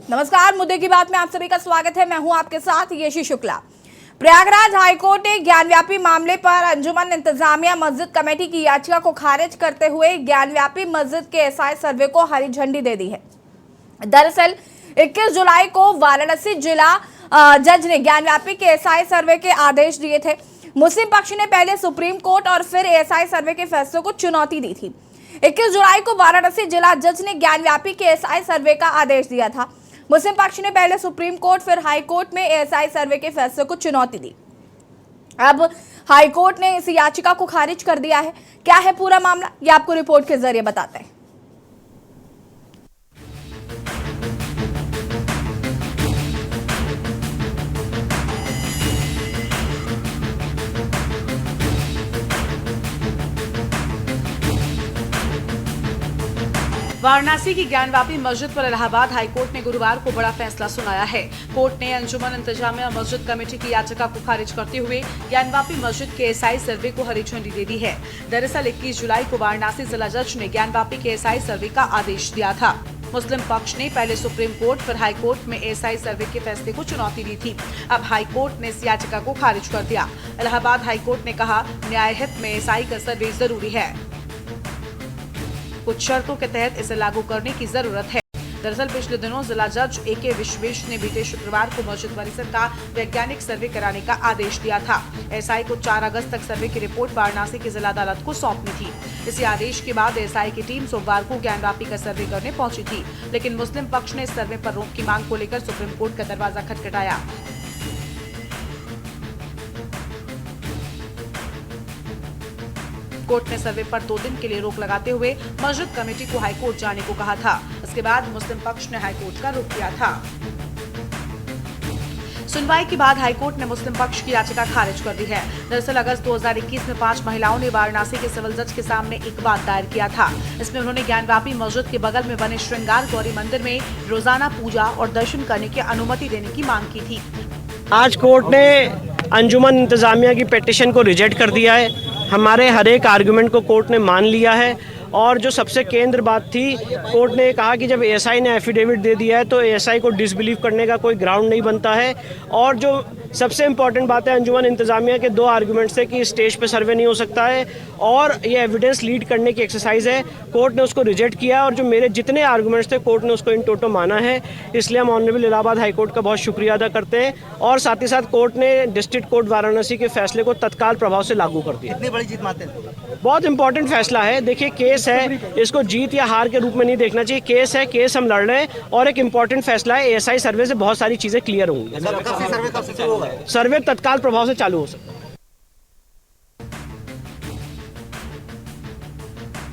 नमस्कार, मुद्दे की बात में आप सभी का स्वागत है। मैं हूं आपके साथ यशी शुक्ला। प्रयागराज हाईकोर्ट ने ज्ञानव्यापी मामले पर अंजुमन इंतजामिया मस्जिद कमेटी की याचिका को खारिज करते हुए ज्ञानव्यापी मस्जिद के एसआई सर्वे को हरी झंडी दे दी है। दरअसल 21 जुलाई को वाराणसी जिला जज ने ज्ञानव्यापी के एसआई सर्वे के आदेश दिए थे। मुस्लिम पक्ष ने पहले सुप्रीम कोर्ट और फिर एसआई सर्वे के फैसले को चुनौती दी थी। 21 जुलाई को वाराणसी जिला जज ने ज्ञानव्यापी के एसआई सर्वे का आदेश दिया था। मुस्लिम पक्ष ने पहले सुप्रीम कोर्ट फिर हाई कोर्ट में एएसआई सर्वे के फैसले को चुनौती दी। अब हाई कोर्ट ने इस याचिका को खारिज कर दिया है। क्या है पूरा मामला, ये आपको रिपोर्ट के जरिए बताते हैं। वाराणसी की ज्ञानव्यापी मस्जिद पर इलाहाबाद हाईकोर्ट ने गुरुवार को बड़ा फैसला सुनाया है। कोर्ट ने अंजुमन इंतजामिया मस्जिद कमेटी की याचिका को खारिज करते हुए ज्ञानव्यापी मस्जिद के एसआई सर्वे को हरी झंडी दे दी है। दरअसल 21 जुलाई को वाराणसी जिला जज ने ज्ञानव्यापी के एसआई सर्वे का आदेश दिया था। मुस्लिम पक्ष ने पहले सुप्रीम कोर्ट फिर हाई कोर्ट में एएसआई सर्वे के फैसले को चुनौती दी थी। अब हाई कोर्ट ने इस याचिका को खारिज कर दिया। इलाहाबाद हाई कोर्ट ने कहा, न्याय हित में एएसआई का सर्वे जरूरी है, कुछ शर्तों के तहत इसे लागू करने की जरूरत है। दरअसल पिछले दिनों जिला जज ए.के. विश्वेश ने बीते शुक्रवार को मस्जिद परिसर का वैज्ञानिक सर्वे कराने का आदेश दिया था। एएसआई को 4 अगस्त तक सर्वे की रिपोर्ट वाराणसी की जिला अदालत को सौंपनी थी। इसी आदेश के बाद एएसआई की टीम सोमवार को ज्ञानव्यापी का सर्वे करने पहुंची थी, लेकिन मुस्लिम पक्ष ने इस सर्वे पर रोक की मांग को लेकर सुप्रीम कोर्ट का दरवाजा खटखटाया। कोर्ट ने सर्वे पर 2 दिन के लिए रोक लगाते हुए मस्जिद कमेटी को हाईकोर्ट जाने को कहा था। इसके बाद मुस्लिम पक्ष ने हाईकोर्ट का रुख किया था। सुनवाई के बाद हाईकोर्ट ने मुस्लिम पक्ष की याचिका खारिज कर दी है। दरअसल अगस्त 2021 में 5 महिलाओं ने वाराणसी के सिविल जज के सामने एक वाद दायर किया था। इसमें उन्होंने ज्ञानव्यापी मस्जिद के बगल में बने श्रृंगार गौरी मंदिर में रोजाना पूजा और दर्शन करने की अनुमति देने की मांग की थी। आज कोर्ट ने अंजुमन इंतजामिया की पिटीशन को रिजेक्ट कर दिया है। हमारे हर एक आर्गुमेंट को कोर्ट ने मान लिया है और जो सबसे केंद्र बात थी, कोर्ट ने कहा कि जब एएसआई ने एफिडेविट दे दिया है तो एएसआई को डिसबिलीव करने का कोई ग्राउंड नहीं बनता है। और जो सबसे इम्पॉर्टेंट बात है, अंजुमन इंतजामिया के 2 आर्गुमेंट्स थे कि स्टेज पे सर्वे नहीं हो सकता है और ये एविडेंस लीड करने की एक्सरसाइज है। कोर्ट ने उसको रिजेक्ट किया और जो मेरे जितने आर्गुमेंट्स थे कोर्ट ने उसको इन टोटो माना है। इसलिए हम ऑनरेबल इलाहाबाद हाई कोर्ट का बहुत शुक्रिया अदा करते हैं और साथ ही साथ कोर्ट ने डिस्ट्रिक्ट कोर्ट वाराणसी के फैसले को तत्काल प्रभाव से लागू कर दिया। इतनी बड़ी जीत मानते हैं? बहुत इंपॉर्टेंट फैसला है। देखिए, केस है, इसको जीत या हार के रूप में नहीं देखना चाहिए। केस है, केस हम लड़ रहे हैं और एक इंपॉर्टेंट फैसला है। एएसआई सर्वे से बहुत सारी चीजें क्लियर होंगी। सर्वे तत्काल प्रभाव से चालू हो सकता है।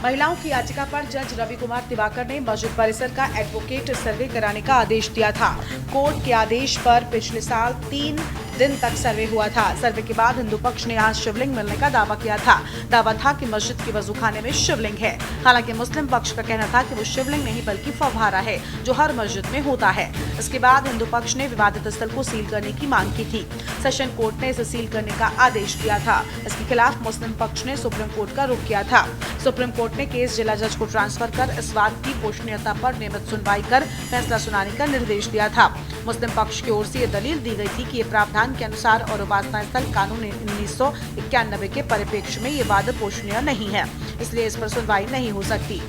महिलाओं की याचिका पर जज रवि कुमार दिवाकर ने मस्जिद परिसर का एडवोकेट सर्वे कराने का आदेश दिया था। कोर्ट के आदेश पर पिछले साल 3 दिन तक सर्वे हुआ था। सर्वे के बाद हिंदू पक्ष ने यहाँ शिवलिंग मिलने का दावा किया था। दावा था कि मस्जिद के वजूखाने में शिवलिंग है। हालांकि मुस्लिम पक्ष का कहना था कि वो शिवलिंग नहीं बल्कि फव्वारा है जो हर मस्जिद में होता है। इसके बाद हिंदू पक्ष ने विवादित स्थल को सील करने की मांग की थी। सेशन कोर्ट ने इसे सील करने का आदेश दिया था। इसके खिलाफ मुस्लिम पक्ष ने सुप्रीम कोर्ट का रुख किया था। सुप्रीम कोर्ट ने केस जिला जज को ट्रांसफर कर इस बात की पोषणीयता पर नियमित सुनवाई कर फैसला सुनाने का निर्देश दिया था। मुस्लिम पक्ष की ओर से ये दलील दी गई थी कि ये प्रावधान के अनुसार और उपासना स्थल कानून 1991 के परिप्रेक्ष्य में ये वाद पोषणीय नहीं है, इसलिए इस पर सुनवाई नहीं हो सकती।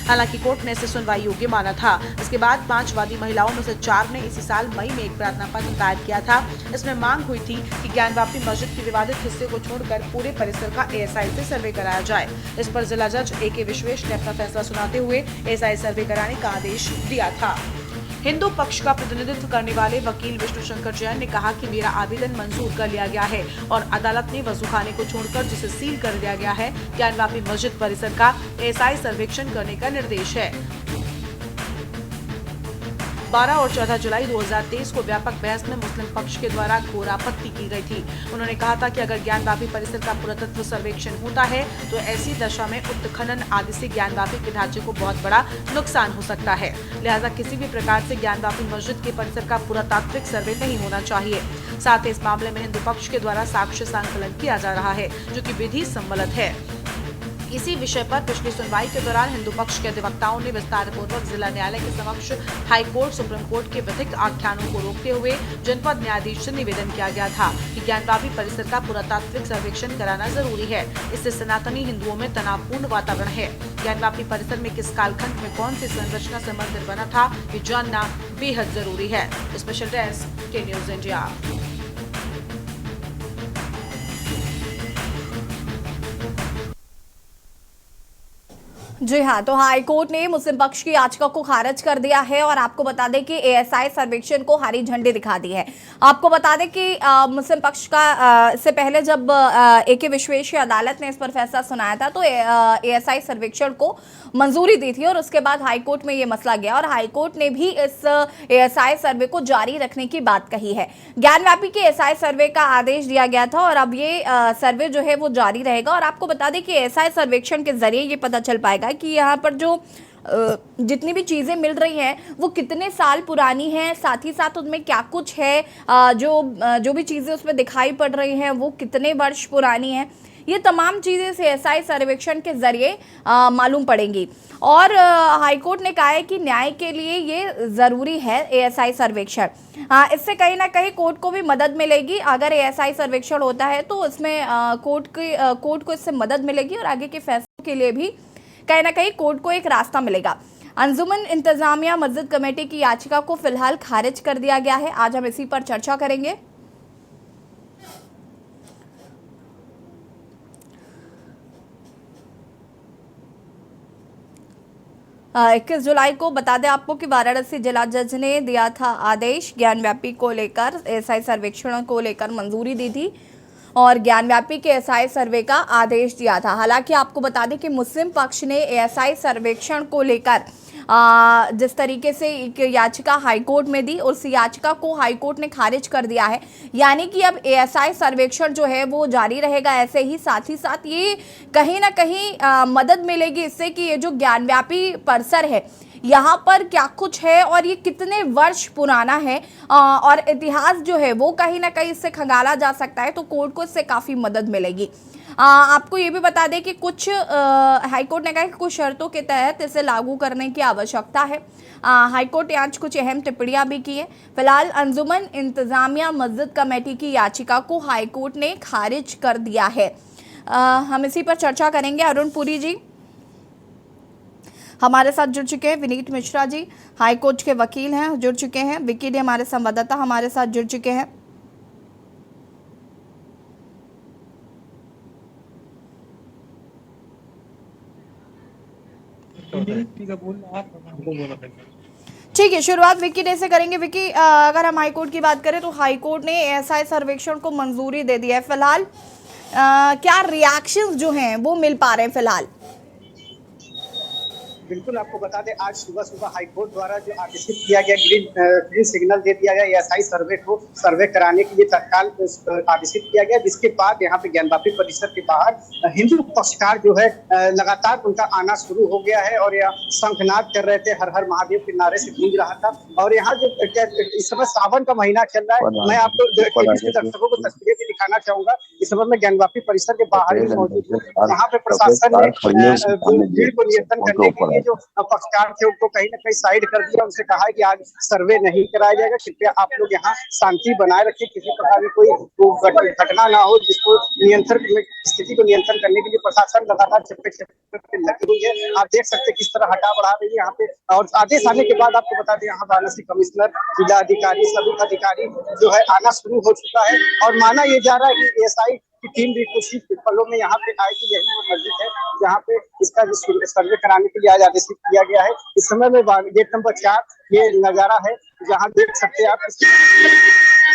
हालांकि कोर्ट ने इसे सुनवाई योग्य माना था। इसके बाद 5 वादी महिलाओं में से 4 ने इसी साल मई में एक प्रार्थना पत्र दायर किया था। इसमें मांग हुई थी कि ज्ञानव्यापी मस्जिद के विवादित हिस्से को छोड़कर पूरे परिसर का एएसआई से सर्वे कराया जाए। इस पर जिला जज ए.के. विश्वेश ने अपना फैसला सुनाते हुए एएसआई सर्वे कराने का आदेश दिया था। हिंदू पक्ष का प्रतिनिधित्व करने वाले वकील विष्णु शंकर जैन ने कहा कि मेरा आवेदन मंजूर कर लिया गया है और अदालत ने वजूखाने को छोड़कर जिसे सील कर दिया गया है, ज्ञानव्यापी मस्जिद परिसर का एएसआई सर्वेक्षण करने का निर्देश है। 12 और 14 जुलाई 2023 को व्यापक बहस में मुस्लिम पक्ष के द्वारा घोर आपत्ति की गई थी। उन्होंने कहा था कि अगर ज्ञानव्यापी परिसर का पुरातत्व सर्वेक्षण होता है तो ऐसी दशा में उत्खनन आदि से ज्ञानव्यापी के ढांचे को बहुत बड़ा नुकसान हो सकता है। लिहाजा किसी भी प्रकार से ज्ञानव्यापी मस्जिद के परिसर का पुरातात्विक सर्वे नहीं होना चाहिए। साथ ही इस मामले में हिंदू पक्ष के द्वारा साक्ष्य संकलन किया जा रहा है, जो कि विधि सम्मत है। इसी विषय पर पिछली सुनवाई के दौरान हिंदू पक्ष के अधिवक्ताओं ने विस्तार पूर्वक जिला न्यायालय के समक्ष हाई कोर्ट, सुप्रीम कोर्ट के विधिक आख्यानों को रोकते हुए जनपद न्यायाधीश से निवेदन किया गया था कि ज्ञानवापी परिसर का पुरातात्विक सर्वेक्षण कराना जरूरी है। इससे सनातनी हिंदुओं में तनावपूर्ण वातावरण है। ज्ञानवापी परिसर में किस कालखंड में कौन सी संरचना से मंदिर बना था, ये जानना बेहद जरूरी है। स्पेशल डेस्क के न्यूज इंडिया। जी हाँ, तो हाई कोर्ट ने मुस्लिम पक्ष की याचिका को खारिज कर दिया है और आपको बता दें कि एएसआई सर्वेक्षण को हरी झंडी दिखा दी है। आपको बता दें कि मुस्लिम पक्ष का इससे पहले जब एके विश्वेश्वरैया अदालत ने इस पर फैसला सुनाया था तो एएसआई सर्वेक्षण को मंजूरी दी थी और उसके बाद हाई कोर्ट में ये मसला गया और हाई कोर्ट ने भी इस एएसआई सर्वे को जारी रखने की बात कही है। ज्ञानव्यापी के एएसआई सर्वे का आदेश दिया गया था और अब ये सर्वे जो है वो जारी रहेगा। और आपको बता दें कि एएसआई सर्वेक्षण के जरिए ये पता चल पाएगा कि यहाँ पर जो जितनी भी चीज़ें मिल रही हैं वो कितने साल पुरानी हैं, साथ ही साथ उनमें क्या कुछ है, जो भी चीज़ें उसमें दिखाई पड़ रही हैं वो कितने वर्ष पुरानी हैं। ये तमाम चीज़ें से एएसआई सर्वेक्षण के जरिए मालूम पड़ेंगी। और हाईकोर्ट ने कहा है कि न्याय के लिए ये ज़रूरी है एएसआई सर्वेक्षण। इससे कहीं ना कहीं कोर्ट को भी मदद मिलेगी। अगर एएसआई सर्वेक्षण होता है तो इसमें कोर्ट को इससे मदद मिलेगी और आगे के फैसलों के लिए भी कहीं ना कहीं कोर्ट को एक रास्ता मिलेगा। अंजुमन इंतजामिया मस्जिद कमेटी की याचिका को फिलहाल खारिज कर दिया गया है। आज हम इसी पर चर्चा करेंगे। 21 जुलाई को बता दें आपको कि वाराणसी जिला जज ने दिया था आदेश, ज्ञानव्यापी को लेकर एएसआई सर्वेक्षण को लेकर मंजूरी दी थी और ज्ञानव्यापी के एएसआई सर्वे का आदेश दिया था। हालांकि आपको बता दें कि मुस्लिम पक्ष ने एएसआई सर्वेक्षण को लेकर जिस तरीके से एक याचिका हाईकोर्ट में दी उस याचिका को हाईकोर्ट ने खारिज कर दिया है। यानी कि अब एएसआई सर्वेक्षण जो है वो जारी रहेगा। ऐसे ही साथ ये कहीं ना कहीं मदद मिलेगी इससे कि ये जो ज्ञानव्यापी परिसर है यहाँ पर क्या कुछ है और ये कितने वर्ष पुराना है और इतिहास जो है वो कहीं ना कहीं इससे खंगाला जा सकता है। तो कोर्ट को इससे काफ़ी मदद मिलेगी। आपको ये भी बता दें कि कुछ हाईकोर्ट ने कहा कि कुछ शर्तों के तहत इसे लागू करने की आवश्यकता है। हाईकोर्ट ने आज कुछ अहम टिप्पणियां भी की है। फिलहाल अंजुमन इंतजामिया मस्जिद कमेटी की याचिका को हाईकोर्ट ने खारिज कर दिया है। हम इसी पर चर्चा करेंगे। अरुण पुरी जी हमारे साथ जुड़ चुके हैं, विनीत मिश्रा जी हाईकोर्ट के वकील हैं जुड़ चुके हैं, विकी डी हमारे संवाददाता हमारे साथ जुड़ चुके हैं। ठीक है, शुरुआत विकी डे से करेंगे। विकी, अगर हम हाईकोर्ट की बात करें तो हाईकोर्ट ने एएसआई सर्वेक्षण को मंजूरी दे दी है। फिलहाल क्या रिएक्शंस जो हैं वो मिल पा रहे हैं फिलहाल? बिल्कुल, आपको बता दें आज सुबह हाईकोर्ट द्वारा जो आदेशित किया गया ग्रीन सिग्नल दे दिया गया एएसआई सर्वे को सर्वे कराने के लिए तत्काल आदेशित किया गया, जिसके बाद यहाँ पे ज्ञानवापी परिसर के बाहर हिंदू पक्षकार जो है लगातार उनका आना शुरू हो गया है और यह शंखनाद कर रहे थे, हर हर महादेव के नारे से गूंज रहा था। और यहाँ जो इस समय सावन का महीना चल रहा है, मैं आपको दर्शकों को तस्वीरें भी दिखाना चाहूंगा। इस समय मैं ज्ञानवापी परिसर के बाहर ही मौजूद हूँ। यहाँ पे प्रशासन ने भीड़ को नियंत्रण करने के लिए जो पक्षकार थे उनको कहीं ना कहीं साइड कर दिया। उनसे कहा है कि आज सर्वे नहीं कराया जाएगा, कृपया आप लोग यहाँ शांति बनाए रखें, किसी प्रकार की कोई घटना ना हो, जिसको स्थिति को नियंत्रण करने के लिए प्रशासन लगातार चप्पे पे लगी हुई है। आप देख सकते हैं किस तरह हटा बढ़ा रही है यहाँ पे। और आदेश आने के बाद आपको बता दें यहाँ वाराणसी कमिश्नर, जिला अधिकारी, सभी अधिकारी जो है आना शुरू हो चुका है और माना ये जा रहा है कि एएसआई की टीम भी कुछ ही पलों में यहाँ पे आएगी। यही वो मस्जिद है जहाँ पे इसका जो सर्वे कराने के लिए आज आदेशित किया गया है। इस समय में गेट नंबर 4 ये नजारा है जहाँ देख सकते हैं आप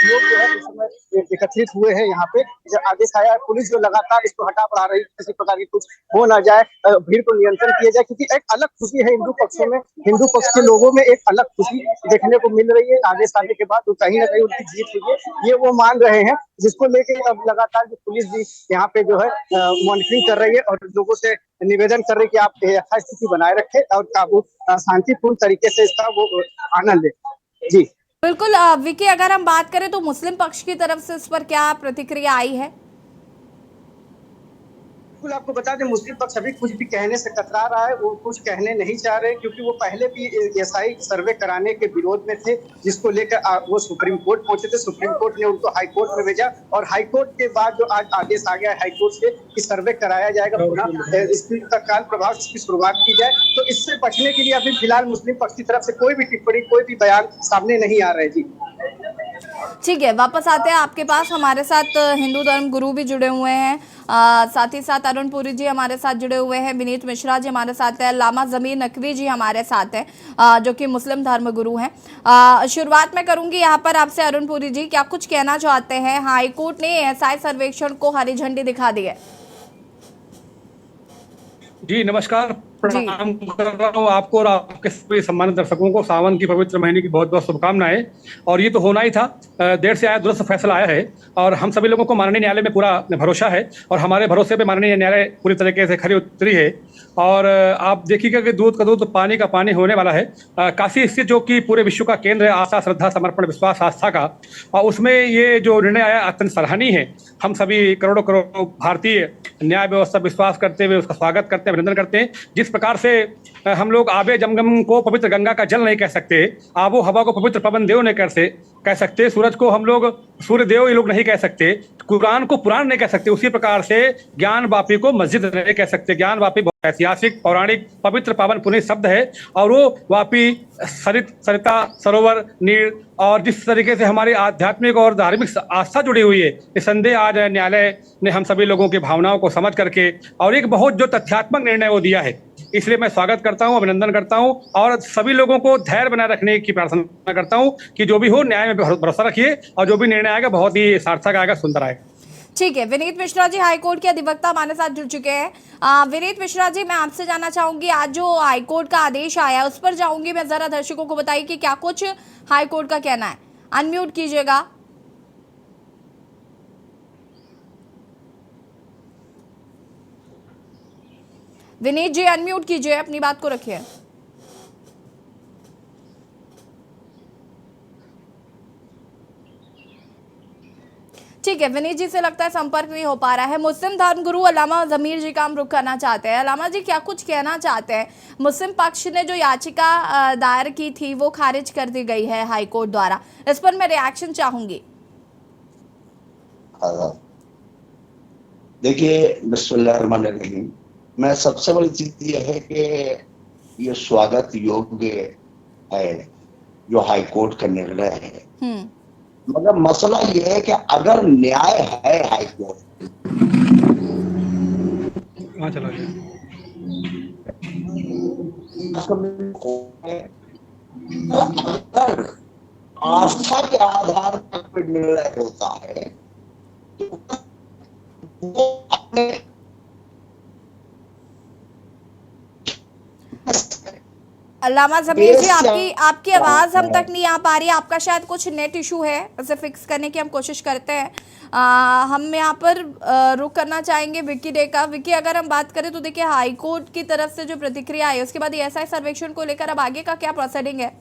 लोग जो है इस समय एकत्रित हुए हैं। यहाँ पे जब आदेश आया है, पुलिस जो लगातार इसको हटा बढ़ा रही है, किसी प्रकार की कुछ हो ना जाए, भीड़ को नियंत्रण किया जाए, क्योंकि एक अलग खुशी है हिंदू पक्षों में, हिंदू पक्ष के लोगों में एक अलग खुशी देखने को मिल रही है। आदेश आने के बाद तो कहीं ना कहीं उनकी जीत हुई है, ये वो मान रहे हैं, जिसको लेके अब लगातार जो पुलिस भी यहाँ पे जो है मॉनिटरिंग कर रही है और लोगों से निवेदन कर रही है कि आप यथास्थिति बनाए रखें और काबू शांतिपूर्ण तरीके से इसका वो आनंद ले। जी बिल्कुल विकी, अगर हम बात करें तो मुस्लिम पक्ष की तरफ से इस पर क्या प्रतिक्रिया आई है? बिल्कुल आपको बता दें, मुस्लिम पक्ष अभी कुछ भी कहने से कतरा रहा है। वो कुछ कहने नहीं चाह रहे, क्योंकि वो पहले भी एसआई सर्वे कराने के विरोध में थे, जिसको लेकर वो सुप्रीम कोर्ट पहुंचे थे। सुप्रीम कोर्ट ने उनको हाई कोर्ट में भेजा, और हाई कोर्ट के बाद जो आज आदेश आ गया हाई कोर्ट से कि सर्वे कराया जाएगा पुनः, इसकी तत्काल प्रभाव से इसकी शुरुआत की जाए। तो इससे बचने के लिए अभी फिलहाल मुस्लिम पक्ष की तरफ से कोई भी टिप्पणी, कोई भी बयान सामने नहीं आ रहे जी। ठीक है, वापस आते हैं आपके पास। हमारे साथ हिंदू धर्म गुरु भी जुड़े हुए हैं, साथ ही साथ अरुण पुरी जी हमारे साथ जुड़े हुए हैं, विनीत मिश्रा जी हमारे साथ हैं, लामा जमीर नकवी जी हमारे साथ हैं, जो कि मुस्लिम धर्म गुरु हैं। शुरुआत में करूंगी यहाँ पर आपसे, अरुण पुरी जी क्या कुछ कहना चाहते हैं? हाई कोर्ट ने एएसआई सर्वेक्षण को हरी झंडी दिखा दी है। जी नमस्कार, प्रणाम कर रहा हूँ आपको और आपके सभी सम्मानित दर्शकों को। सावन की पवित्र महीने की बहुत बहुत शुभकामनाएं। और ये तो होना ही था, देर से आया दुरुस्त फैसला आया है, और हम सभी लोगों को माननीय न्यायालय में पूरा भरोसा है, और हमारे भरोसे पे माननीय न्यायालय पूरी तरीके से खरी उतरी है। और आप देखिएगा कि दूध का दूध पानी का पानी होने वाला है। काशी स्थित जो कि पूरे विश्व का केंद्र है आस्था, श्रद्धा, समर्पण, विश्वास, आस्था का, और उसमें ये जो निर्णय आया अत्यंत सराहनीय है। हम सभी करोड़ों करोड़ भारतीय न्याय व्यवस्था विश्वास करते हुए उसका स्वागत करते हैं, अभिनंदन करते हैं। जिस प्रकार से हम लोग आबे जमगम को पवित्र गंगा का जल नहीं कह सकते, आबो हवा को पवित्र पवन देव नहीं कह सकते, सूरज को हम लोग सूर्य देव ये लोग नहीं कह सकते, कुरान को पुराण नहीं कह सकते, उसी प्रकार से ज्ञान वापी को मस्जिद नहीं कह सकते। ज्ञान वापी बहुत ऐतिहासिक, पौराणिक, पवित्र, पावन, पुनीत शब्द है, और वो वापी सरिता, सरोवर, नीर, और जिस तरीके से हमारी आध्यात्मिक और धार्मिक आस्था जुड़ी हुई है, निसंदेह आज न्यायालय ने हम सभी लोगों की भावनाओं को समझ करके और एक बहुत जो तथ्यात्मक निर्णय वो दिया है, इसलिए मैं स्वागत करता हूं, अभिनंदन करता हूं, और सभी लोगों को धैर्य बनाए रखने की प्रार्थना करता हूं कि जो भी हो न्याय में भरोसा रखिए, और जो भी निर्णय आएगा बहुत ही सार्थक आएगा, सुंदर आएगा। ठीक है, विनीत मिश्रा जी हाईकोर्ट के अधिवक्ता हमारे साथ जुड़ चुके हैं। विनीत मिश्रा जी, मैं आपसे जानना चाहूंगी, आज जो हाईकोर्ट का आदेश आया उस पर जाऊंगी मैं, जरा दर्शकों को बताइए कि क्या कुछ हाईकोर्ट का कहना है। अनम्यूट कीजिएगा। विनीत जी अनम्यूट कीजिए, अपनी बात को रखिए। ठीक है, विनीत जी से लगता है संपर्क नहीं हो पा रहा है। मुस्लिम धर्म गुरु अल्लामा जमीर जी का हम रुख करना चाहते हैं। अल्लामा जी क्या कुछ कहना चाहते हैं? मुस्लिम पक्ष ने जो याचिका दायर की थी वो खारिज कर दी गई है हाई कोर्ट द्वारा, इस पर मैं रिएक्शन चाहूंगी। देखिए, बिस्मिल्लाहिर्रहमानिर्रहीम, मैं सबसे बड़ी चीज यह है कि ये स्वागत योग्य है जो हाई कोर्ट का निर्णय है, मगर मसला ये है कि अगर न्याय है हाई कोर्ट, अगर आस्था के आधार पर निर्णय होता है तो वो अपने अल्लामा जमीर जी आपकी आवाज़ हम तक नहीं आ पा रही है। आपका शायद कुछ नेट इशू है, उसे फिक्स करने की हम कोशिश करते हैं। हम यहाँ पर रुक करना चाहेंगे विक्की डे का। विक्की, अगर हम बात करें तो देखिए हाई कोर्ट की तरफ से जो प्रतिक्रिया आई उसके बाद एएसआई सर्वेक्षण को लेकर अब आगे का क्या प्रोसीडिंग है?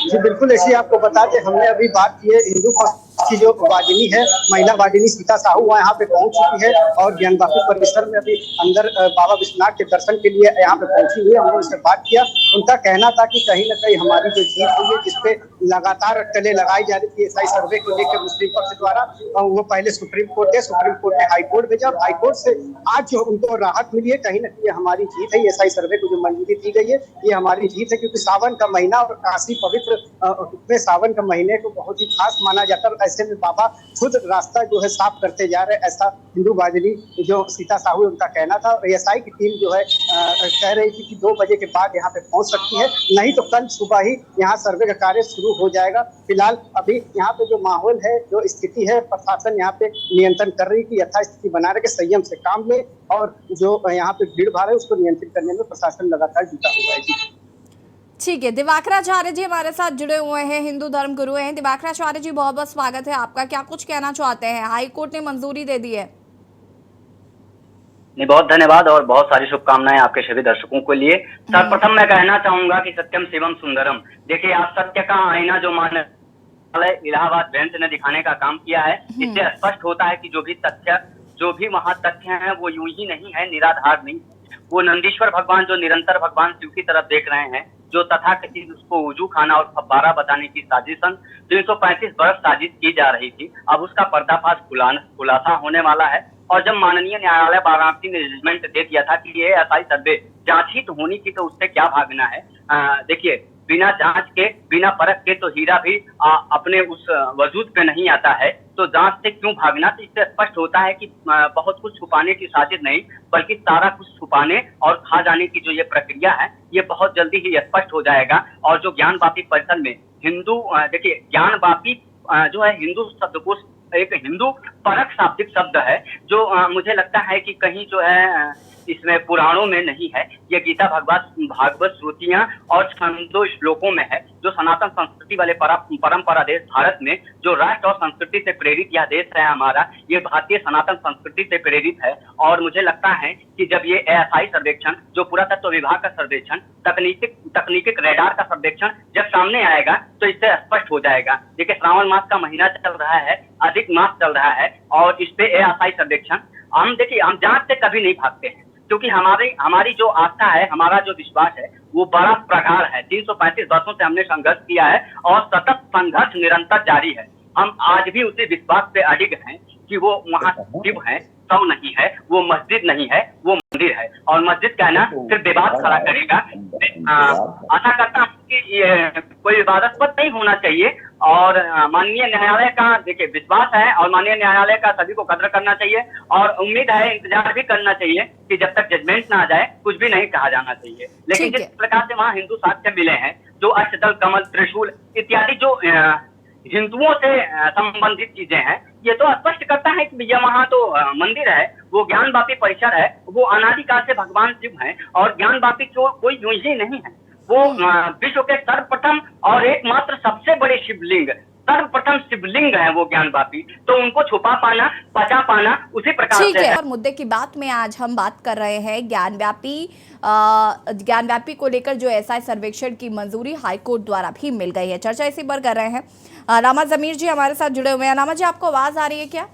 जी बिल्कुल, ऐसी आपको बता दें, हमने अभी बात की है हिंदू पक्ष की जो वादिनी है, महिला वादिनी सीता साहू, वहाँ यहाँ पे पहुंच चुकी है, और ज्ञानवापी परिसर में अभी अंदर बाबा विश्वनाथ के दर्शन के लिए यहाँ पे पहुंची हुई है। हमने उनसे बात किया, उनका कहना था कि कहीं ना कहीं हमारी जो जीत हुई है, जिसपे लगातार अटकलें लगाई जा रही थी एसआई सर्वे को लेकर मुस्लिम पक्ष द्वारा, वो पहले सुप्रीम कोर्ट गए, सुप्रीम कोर्ट ने हाई कोर्ट भेजा, और हाई कोर्ट से आज जो उनको राहत मिली है, कहीं ना कहीं हमारी जीत है। एसआई सर्वे को जो मंजूरी दी गई है ये हमारी जीत है, क्योंकि सावन का महीना और काशी पवित्र सावन का महीने को बहुत ही खास माना जाता है। ऐसे में बाबा खुद रास्ता जो है साफ करते जा रहे हैं, ऐसा हिंदू वादिनी जो सीता साहू उनका कहना था। एएसआई की टीम जो है कह रही थी कि 2 बजे के बाद यहाँ पे पहुंच सकती है, नहीं तो कल सुबह ही यहाँ सर्वे का कार्य शुरू हो जाएगा। फिलहाल अभी यहाँ पे जो माहौल है, जो स्थिति है, प्रशासन यहाँ पे नियंत्रण कर रही है कि यथास्थिति बना रहे, संयम से काम ले, और जो यहाँ पे भीड़ भाड़ है उसको नियंत्रित करने में प्रशासन लगातार जुटा हुआ है। जी ठीक है, दिवाकराचार्य जी हमारे साथ जुड़े हुए हैं, हिंदू धर्म गुरु हैं। दिवाकराचार्य जी बहुत बहुत स्वागत है आपका। क्या कुछ कहना चाहते हैं? हाई कोर्ट ने मंजूरी दे दी है। नहीं, बहुत धन्यवाद और बहुत सारी शुभकामनाएं आपके सभी दर्शकों के लिए। सर्वप्रथम मैं कहना चाहूंगा कि सत्यम शिवम सुंदरम। देखिए, आप सत्य का आईना जो इलाहाबाद बेंच ने दिखाने का काम किया है, इससे स्पष्ट होता है कि जो भी तथ्य जो भी वहाँ तथ्य हैं वो यूं ही नहीं है, निराधार नहीं है। वो नंदीश्वर भगवान जो निरंतर भगवान शिव की तरफ देख रहे हैं, जो तथाकथित उसको उजू खाना और फब्बारा बताने की साजिशन 335 बरस साजिश की जा रही थी, अब उसका पर्दाफाश खुलासा होने वाला है। और जब माननीय न्यायालय वाराणसी ने जजमेंट दे दिया था कि ये एसआई सर्वे जांच ही तो होनी थी, तो उससे क्या भागना है। देखिए, बिना जांच के बिना परख के तो हीरा भी अपने उस वजूद पे नहीं आता है, तो जांच से क्यों भागना। तो इससे स्पष्ट होता है कि बहुत कुछ छुपाने की साजिश नहीं, बल्कि सारा कुछ छुपाने और खा जाने की जो ये प्रक्रिया है, ये बहुत जल्दी ही स्पष्ट हो जाएगा। और जो ज्ञानवापी परिसर में हिंदू, देखिए ज्ञानवापी जो है हिंदू शब्दकोश एक हिंदू परक शाब्दिक शब्द है, जो मुझे लगता है कि कहीं जो है इसमें पुराणों में नहीं है, ये गीता भागवत श्रुतियां और छंदों श्लोकों में है, जो सनातन संस्कृति वाले परंपरा देश भारत में जो राष्ट्र और संस्कृति से प्रेरित यह देश है हमारा, ये भारतीय सनातन संस्कृति से प्रेरित है। और मुझे लगता है कि जब ये एएसआई सर्वेक्षण, जो पुरातत्व विभाग का सर्वेक्षण, तकनीकी रेडार का सर्वेक्षण जब सामने आएगा तो इससे स्पष्ट हो जाएगा। देखिए, श्रावण मास का महीना चल रहा है, अधिक मास चल रहा है, और इस पे एएसआई सर्वेक्षण हम जांच से कभी नहीं भागते हैं, क्योंकि हमारी जो आस्था है, हमारा जो विश्वास है, वो बड़ा प्रगाढ़ है। 335 वर्षों से हमने संघर्ष किया है और सतत संघर्ष निरंतर जारी है। हम आज भी उसी विश्वास पे अडिग हैं कि वो वहाँ शिव है, सौ नहीं है, वो मस्जिद नहीं है, वो मंदिर है। और मस्जिद कहना सिर्फ विवाद खड़ा करेगा। आशा करता हूँ कि ये कोई विवादास्पद नहीं होना चाहिए, और माननीय न्यायालय का देखिए विश्वास है, और माननीय न्यायालय का सभी को कदर करना चाहिए, और उम्मीद है, इंतजार भी करना चाहिए कि जब तक जजमेंट ना आ जाए कुछ भी नहीं कहा जाना चाहिए। लेकिन जिस प्रकार से वहाँ हिंदू साक्ष्य मिले हैं, जो अष्टदल कमल त्रिशूल इत्यादि जो हिंदुओं से संबंधित चीजें हैं, ये तो स्पष्ट करता है कि यह वहाँ तो मंदिर है, वो ज्ञानवापी परिसर है, वो अनादिकाल से भगवान शिव हैं, और ज्ञानवापी कोई यूं ही नहीं है, वो विश्व के सर्वप्रथम और एकमात्र सबसे बड़े शिवलिंग, सर्वप्रथम शिवलिंग है वो ज्ञानवापी। तो उनको छुपा पाना, बचा पाना उसी प्रकार ठीक से है। और मुद्दे की बात में आज हम बात कर रहे हैं ज्ञानव्यापी को लेकर जो एसआई सर्वेक्षण की मंजूरी हाईकोर्ट द्वारा भी मिल गई है। चर्चा इसी पर कर रहे हैं। अलामा जमीर जी हमारे साथ जुड़े हुए हैं। अलामा जी, आपको आवाज आ रही है क्या?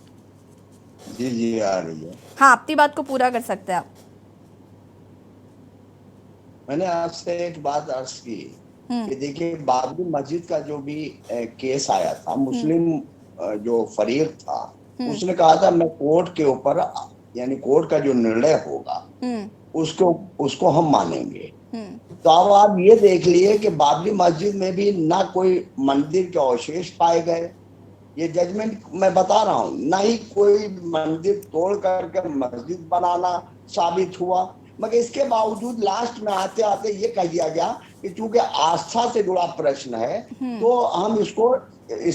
जी आ रही है। हाँ, अपनी बात को पूरा कर सकते हैं आप। मैंने आपसे एक बात अर्ज की कि देखिए, बाबरी मस्जिद का जो भी केस आया था, मुस्लिम जो फरीक था, उसने कहा था मैं कोर्ट के ऊपर, यानी कोर्ट का जो निर्णय होगा उसको हम मानेंगे। तो अब आप ये देख लिए कि बाबरी मस्जिद में भी ना कोई मंदिर के अवशेष पाए गए, ये जजमेंट मैं बता रहा हूँ, ना ही कोई मंदिर तोड़ करके मस्जिद बनाना साबित हुआ। मगर इसके बावजूद लास्ट में आते आते ये कह दिया गया कि चूंकि आस्था से जुड़ा प्रश्न है तो हम इस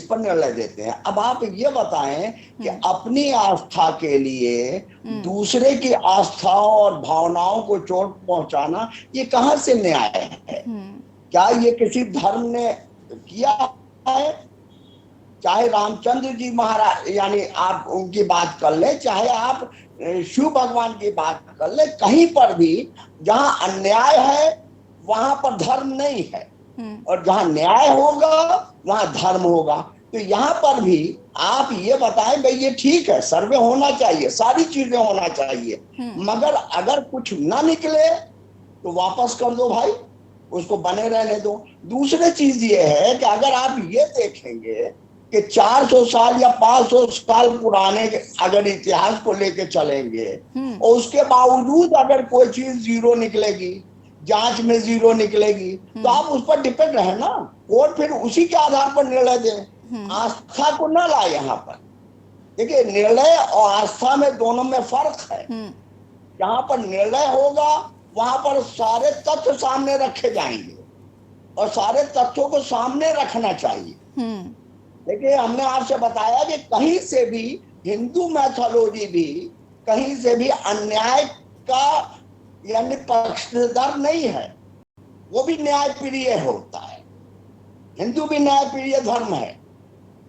पर निर्णय देते हैं। अब आप ये बताएं कि अपनी आस्था के लिए दूसरे की आस्थाओं और भावनाओं को चोट पहुंचाना ये कहाँ से न्याय है? क्या ये किसी धर्म ने किया है? चाहे रामचंद्र जी महाराज, यानी आप उनकी बात कर ले, चाहे आप शिव भगवान की बात कर ले, कहीं पर भी जहां अन्याय है वहां पर धर्म नहीं है, और जहां न्याय होगा वहां धर्म होगा। तो यहाँ पर भी आप ये बताएं भाई ये ठीक है, सर्वे होना चाहिए, सारी चीजें होना चाहिए, मगर अगर कुछ ना निकले तो वापस कर दो भाई, उसको बने रहने दो। दूसरी चीज ये है कि अगर आप ये देखेंगे कि 400 साल या 500 साल पुराने अगर इतिहास को लेके चलेंगे और उसके बावजूद अगर कोई चीज जीरो निकलेगी, जांच में जीरो निकलेगी, तो आप उस पर डिपेंड रहे ना, कोर्ट फिर उसी के आधार पर निर्णय दे, आस्था को न लाए। यहाँ पर देखिए, निर्णय और आस्था में दोनों में फर्क है। जहां पर निर्णय होगा वहां पर सारे तथ्य सामने रखे जाएंगे और सारे तथ्यों को सामने रखना चाहिए। देखिए, हमने आपसे बताया कि कहीं से भी हिंदू मैथोलॉजी भी कहीं से भी अन्याय का यानी पक्षधर नहीं है, वो भी न्यायप्रिय होता है, हिंदू भी न्यायप्रिय धर्म है।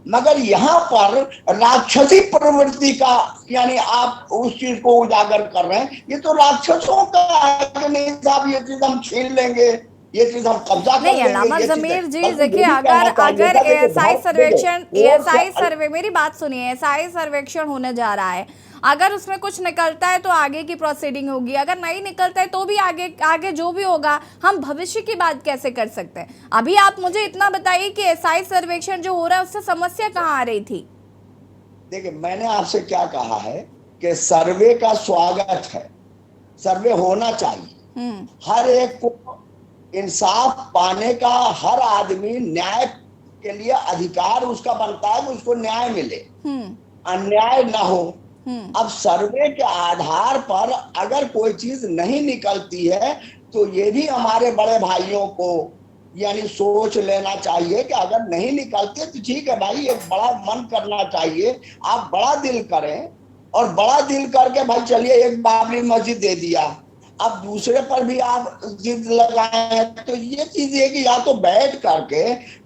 मगर यहाँ पर राक्षसी प्रवृत्ति का, यानी आप उस चीज को उजागर कर रहे हैं, ये तो राक्षसों का है कि नहीं साहब, ये चीज हम छीन लेंगे, ये चीज हम कब्जा कर लेंगे। अलामा जमीर जी, देखिए, अगर एएसआई सर्वेक्षण, मेरी बात सुनिए, एएसआई सर्वेक्षण होने जा रहा है, अगर उसमें कुछ निकलता है तो आगे की प्रोसीडिंग होगी, अगर नहीं निकलता है तो भी आगे जो भी होगा हम भविष्य की बात कैसे कर सकते हैं। अभी आप मुझे इतना बताइए कि एसआई सर्वेक्षण जो हो रहा है उससे समस्या कहाँ आ रही थी। देखिए, मैंने आपसे क्या कहा है कि सर्वे का स्वागत है, सर्वे होना चाहिए। हर एक को इंसाफ पाने का, हर आदमी न्याय के लिए अधिकार उसका बनता है कि उसको न्याय मिले, अन्याय ना हो। अब सर्वे के आधार पर अगर कोई चीज नहीं निकलती है तो ये भी हमारे बड़े भाइयों को यानी सोच लेना चाहिए कि अगर नहीं निकलते तो ठीक है भाई, एक बड़ा मन करना चाहिए, आप बड़ा दिल करें और बड़ा दिल करके भाई चलिए एक बाबरी मस्जिद दे दिया, अब दूसरे पर भी आप जिद लगाए। तो ये चीज है कि या तो बैठ करके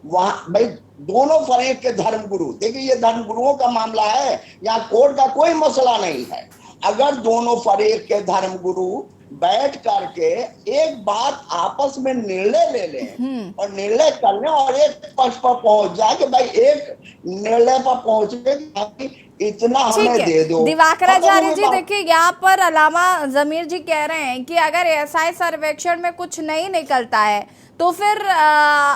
वहां भाई दोनों फरीक के धर्मगुरु, देखिए ये धर्मगुरुओं का मामला है, यहाँ कोर्ट का कोई मसला नहीं है। अगर दोनों फरीक के धर्मगुरु बैठ करके एक बात आपस में निर्णय ले लें और निर्णय कर लें और एक पक्ष पर पहुंच जाए कि भाई एक निर्णय पर पहुंचे, इतना हमें दे दो। दिवाकराचार्य जी देखिए, यहाँ पर अलामा जमीर जी कह रहे हैं कि अगर एसआई सर्वेक्षण में कुछ नहीं निकलता है तो फिर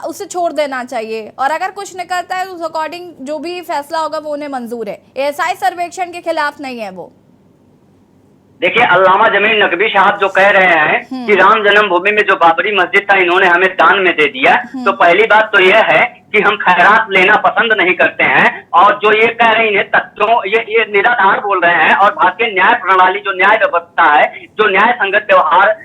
उसे छोड़ देना चाहिए, और अगर कुछ निकलता है तो उस अकॉर्डिंग जो भी फैसला होगा वो उन्हें मंजूर है, एसआई सर्वेक्षण के खिलाफ नहीं है वो। देखिए, अल्लामा जमीर नकवी साहब जो कह रहे हैं कि राम जन्मभूमि में जो बाबरी मस्जिद था इन्होंने हमें दान में दे दिया, तो पहली बात तो यह है कि हम खैरात लेना पसंद नहीं करते हैं, और जो ये कह रहे हैं तथ्यों ये निराधार बोल रहे हैं। और भारतीय न्याय प्रणाली जो न्याय व्यवस्था है, जो न्याय संगत व्यवहार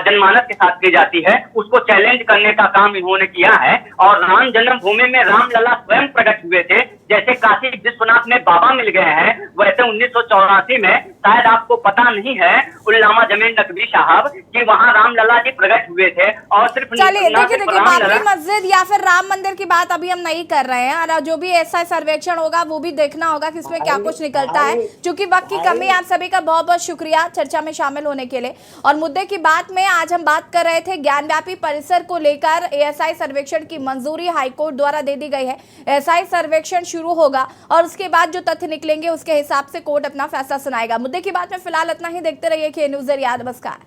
जनमानस के साथ की जाती है, उसको चैलेंज करने का काम इन्होंने किया है। और राम जन्मभूमि में रामलला स्वयं प्रकट हुए थे, जैसे काशी विश्वनाथ में बाबा मिल गए हैं, वैसे 1984 में शायद आपको पता नहीं है उल्लामा जमीर नकवी साहब कि वहाँ रामलला जी प्रकट हुए थे। और सिर्फ चलिए देखिए बाबरी मस्जिद या फिर राम मंदिर की बात अभी हम नहीं कर रहे हैं, और जो भी ऐसा सर्वेक्षण होगा वो भी देखना होगा कि इसमें क्या कुछ निकलता है। क्योंकि वक्त की कमी, आप सभी का बहुत बहुत शुक्रिया चर्चा में शामिल होने के लिए। और मुद्दे की बात में आज हम बात कर रहे थे ज्ञानव्यापी परिसर को लेकर, एएसआई सर्वेक्षण की मंजूरी हाईकोर्ट द्वारा दे दी गई है। एएसआई सर्वेक्षण शुरू होगा और उसके बाद जो तथ्य निकलेंगे उसके हिसाब से कोर्ट अपना फैसला सुनाएगा। मुद्दे की बात में फिलहाल इतना ही। देखते रहिए के न्यूज़ नमस्कार।